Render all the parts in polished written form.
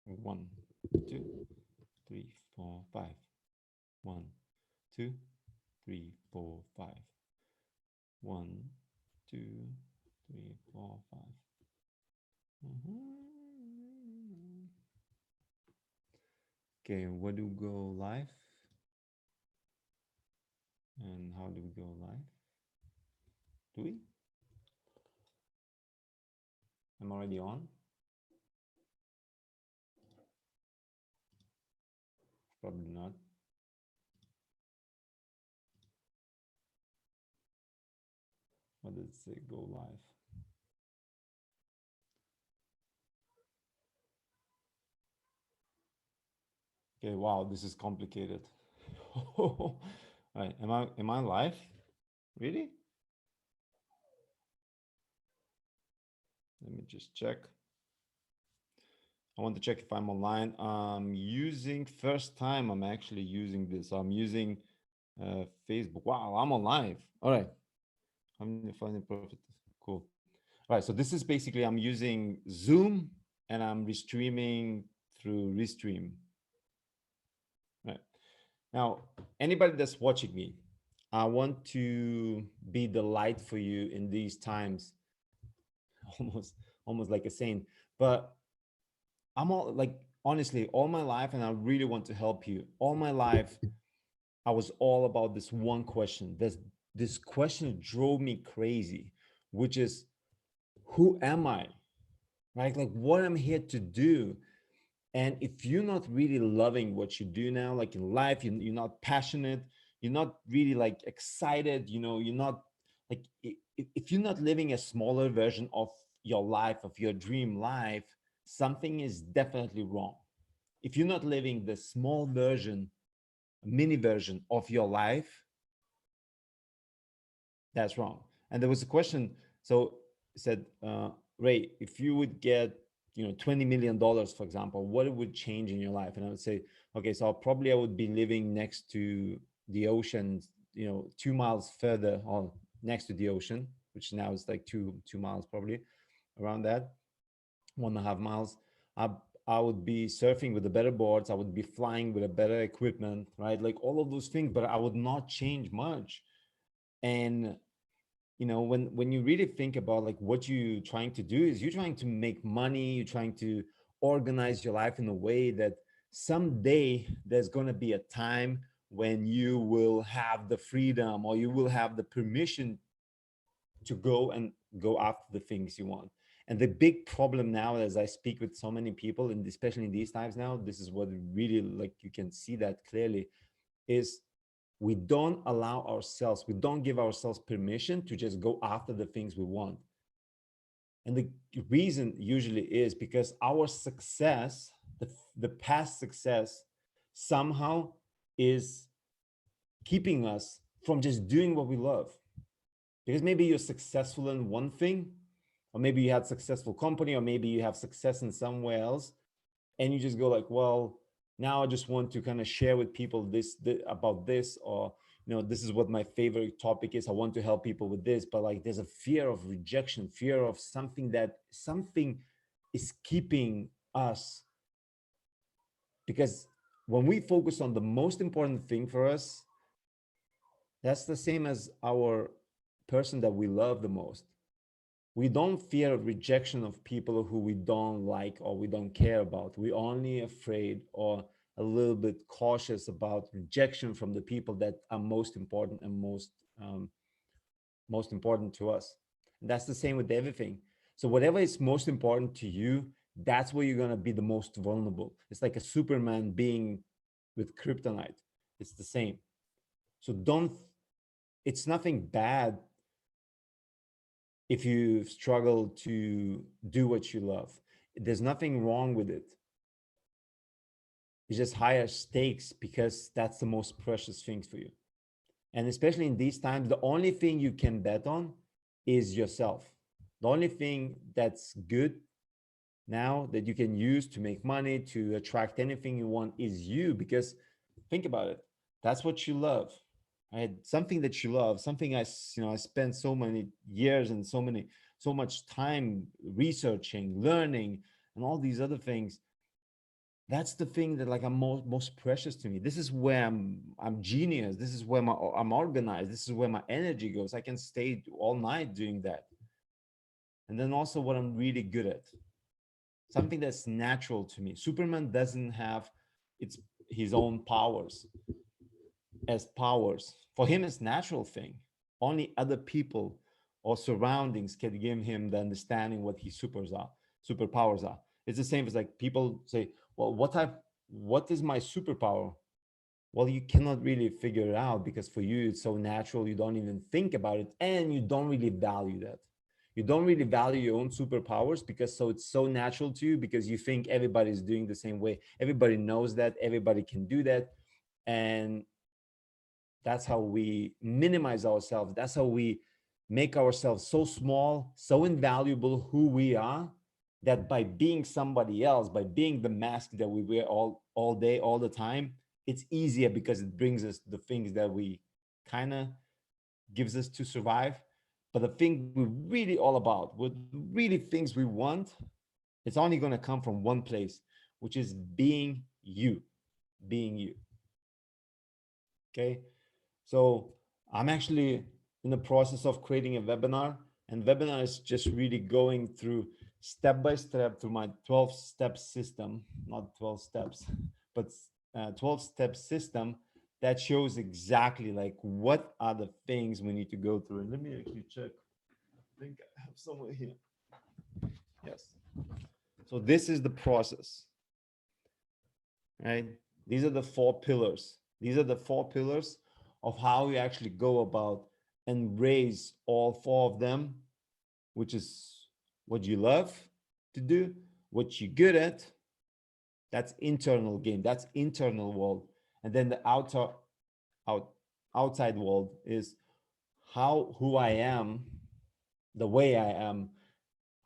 1, 2, 3, 4, 5. 1, 2, 3, 4, 5. 1, 2, 3, 4, 5. Okay, where do we go live? And how do we go live? Do we? I'm already on? Probably not. What does it say? Go live. Okay, wow, this is complicated. All right, am I live? Really? Let me just check. I want to check if I'm online. I'm using first time I'm actually using this. I'm using Facebook. Wow, I'm on live. All right. I'm finding profit. Cool. All right. So this is basically I'm using Zoom and I'm restreaming through Restream. Right. Now, anybody that's watching me, I want to be the light for you in these times. Almost, almost like a saint. But I'm all like honestly, all my life, and I really want to help you. All my life, I was all about this one question. This question drove me crazy, which is, who am I? Right? Like what I'm here to do. And if you're not really loving what you do now, like in life, you're not passionate, you're not really like excited, you're not like, if you're not living a smaller version of your life, of your dream life, something is definitely wrong. If you're not living the small version, mini version of your life, that's wrong. And there was a question. So it said, Ray, if you would get, $20 million, for example, what it would change in your life? And I would say, okay, so probably I would be living next to the ocean, 2 miles further, or next to the ocean, which now is like two miles probably, around that, 1.5 miles. I, I would be surfing with the better boards. I would be flying with a better equipment, right? Like all of those things, but I would not change much. And when you really think about like what you're trying to do is you're trying to make money, you're trying to organize your life in a way that someday there's going to be a time when you will have the freedom or you will have the permission to go and go after the things you want. And the big problem now, as I speak with so many people, and especially in these times now, this is what really, like, you can see that clearly, is we don't allow ourselves, we don't give ourselves permission to just go after the things we want. And the reason usually is because our success, the past success, somehow is keeping us from just doing what we love. Because maybe you're successful in one thing, or maybe you had successful company, or maybe you have success in somewhere else, and you just go like, well, now I just want to kind of share with people this about this, or this is what my favorite topic is. I want to help people with this, but like there's a fear of rejection, fear of something is keeping us. Because when we focus on the most important thing for us, that's the same as our person that we love the most. We don't fear rejection of people who we don't like or we don't care about. We're only afraid or a little bit cautious about rejection from the people that are most important and most important to us. And that's the same with everything. So whatever is most important to you, that's where you're gonna be the most vulnerable. It's like a Superman being with kryptonite. It's the same. So don't. It's nothing bad if you struggle to do what you love. There's nothing wrong with it. It's just higher stakes because that's the most precious things for you. And especially in these times, the only thing you can bet on is yourself. The only thing that's good now that you can use to make money, to attract anything you want, is you. Because think about it, that's what you love. Right? Something that you love, something I spent so many years and so much time researching, learning, and all these other things. That's the thing that like I'm most precious to me. This is where I'm genius. This is where I'm organized. This is where my energy goes. I can stay all night doing that. And then also what I'm really good at, something that's natural to me. Superman doesn't have its his own powers as powers. For him, it's natural thing. Only other people or surroundings can give him the understanding what his superpowers are. It's the same as like people say, well, what is my superpower? Well, you cannot really figure it out because for you it's so natural, you don't even think about it, and you don't really value that. You don't really value your own superpowers because so it's so natural to you because you think everybody's doing the same way. Everybody knows that, everybody can do that. And that's how we minimize ourselves. That's how we make ourselves so small, so invaluable who we are, that by being somebody else, by being the mask that we wear all day, all the time, it's easier because it brings us the things that we kind of gives us to survive. But the thing we're really all about, what really things we want, it's only going to come from one place, which is being you, being you. Okay. So I'm actually in the process of creating a webinar, and webinar is just really going through step by step through my 12-step system, not 12 steps, but 12-step system that shows exactly like what are the things we need to go through. And let me actually check. I think I have somewhere here. Yes. So this is the process, right? These are the four pillars. These are the four pillars of how you actually go about and raise all four of them, which is what you love to do, what you're good at. That's internal game. That's internal world. And then the out, outside world is how who I am, the way I am,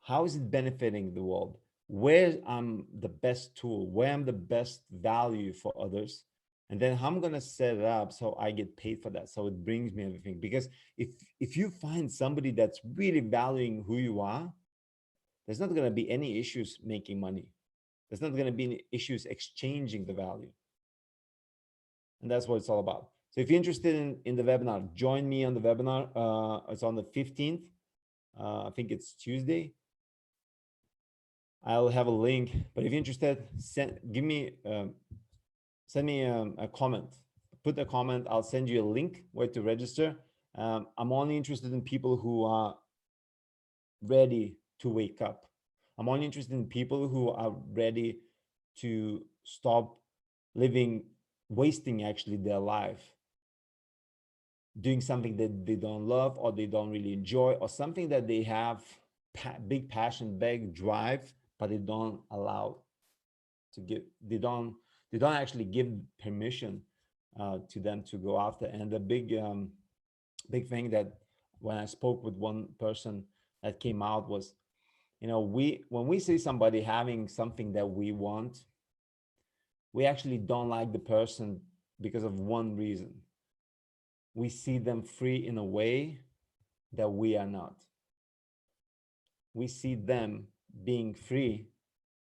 how is it benefiting the world? Where I'm the best tool, where I'm the best value for others, and then how I'm gonna set it up so I get paid for that. So it brings me everything. Because if you find somebody that's really valuing who you are, there's not gonna be any issues making money. There's not gonna be any issues exchanging the value. And that's what it's all about. So if you're interested in the webinar, join me on the webinar. It's on the 15th. I think it's Tuesday. I'll have a link, but if you're interested, send me a comment. Put a comment. I'll send you a link where to register. I'm only interested in people who are ready to wake up. I'm only interested in people who are ready to stop living, wasting actually their life, doing something that they don't love or they don't really enjoy, or something that they have big passion, big drive, but they don't allow to give. They don't actually give permission to them to go after. And the big thing that when I spoke with one person that came out was, we when we see somebody having something that we want, we actually don't like the person because of one reason. We see them free in a way that we are not. We see them being free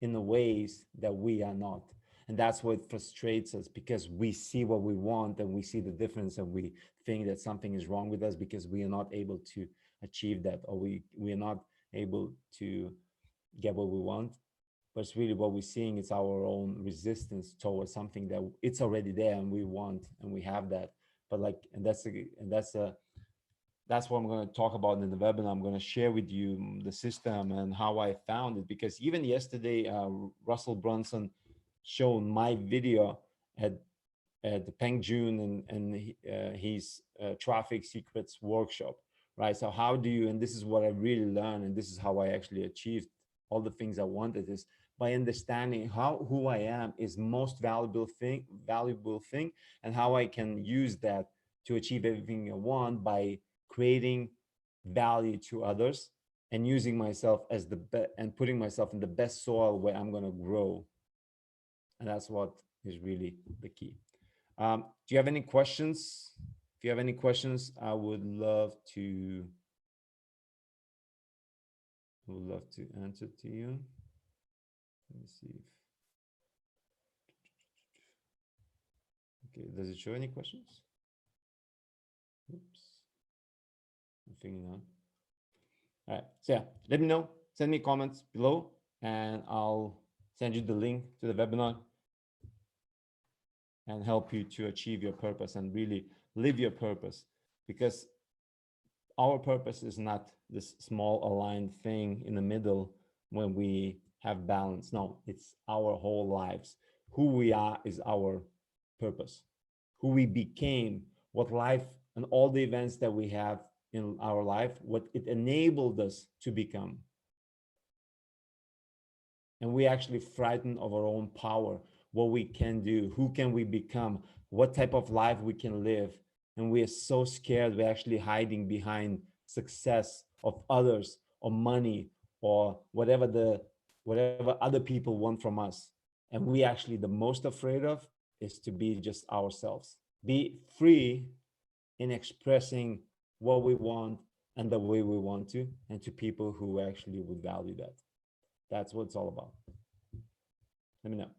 in the ways that we are not. And that's what frustrates us, because we see what we want and we see the difference, and we think that something is wrong with us because we are not able to achieve that, or we are not able to get what we want. But it's really what we're seeing is our own resistance towards something that it's already there and we want and we have that. But like, that's what I'm going to talk about in the webinar. I'm going to share with you the system and how I found it, because even yesterday, Russell Brunson showed my video at the Peng Joon and his traffic secrets workshop, right? So how do you, and this is what I really learned, and this is how I actually achieved all the things I wanted, is by understanding how who I am is most valuable thing, and how I can use that to achieve everything I want by creating value to others and using myself as the best and putting myself in the best soil where I'm going to grow. And that's what is really the key. Do you have any questions? If you have any questions, I would love to answer to you. Let me see if Does it show any questions? Oops. I'm figuring out. All right. So yeah, let me know. Send me comments below, and I'll send you the link to the webinar and help you to achieve your purpose and really live your purpose. Because our purpose is not this small aligned thing in the middle when we have balance. No, it's our whole lives. Who we are is our purpose. Who we became, what life and all the events that we have in our life, what it enabled us to become. And we actually frightened of our own power, what we can do, who can we become, what type of life we can live. And we are so scared we're actually hiding behind success of others or money or whatever other people want from us. And we actually the most afraid of is to be just ourselves. Be free in expressing what we want and the way we want to, and to people who actually would value that. That's what it's all about. Let me know.